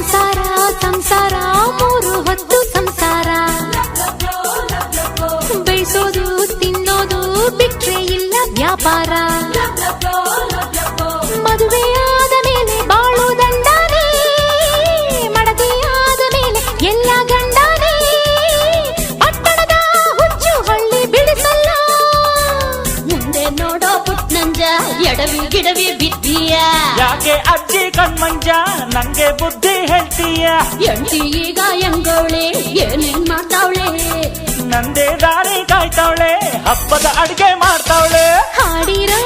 ಸಂಸಾರ ಸಂಸಾರ ಮೂರು ಹೊತ್ತು ಸಂಸಾರ ಬೇಯಿಸೋದು ತಿನ್ನೋದು ಬಿಟ್ರೆ ಇಲ್ಲ ವ್ಯಾಪಾರ ಮದುವೆಯಾದ ಮೇಲೆ ಬಾಳು ದಂಡಾನೇ ಮಡದಿಯಾದ ಮೇಲೆ ಎಲ್ಲ ಗಂಡಾನೇ ಪಟ್ಟಣದ ಹುಚ್ಚು ಹಳ್ಳಿ ಬಿಡಿಸಲ್ಲ ಮುಂದೆ ನೋಡೋ ಪುಟ್ನಂಜ ಎಡವಿ ಗಿಡವಿ ಬಿದ್ದೀಯ ಯಾಕೆ ಅಜ್ಜಿ ಕಣ್ಮಂಜ ನಂಗೆ ಬುದ್ಧಿ ಹೇಳ್ತೀಯ ಎಂಟಿ ಈಗ ಹೆಂಗವಳೆ ಏನೇನ್ ಮಾಡ್ತಾವಳೆ ನಂದೇ ದಾರಿ ಕಾಯ್ತಾವಳೆ ಹಬ್ಬದ ಅಡ್ಗೆ ಮಾಡ್ತಾವಳೆ ಹಾಡಿರೋ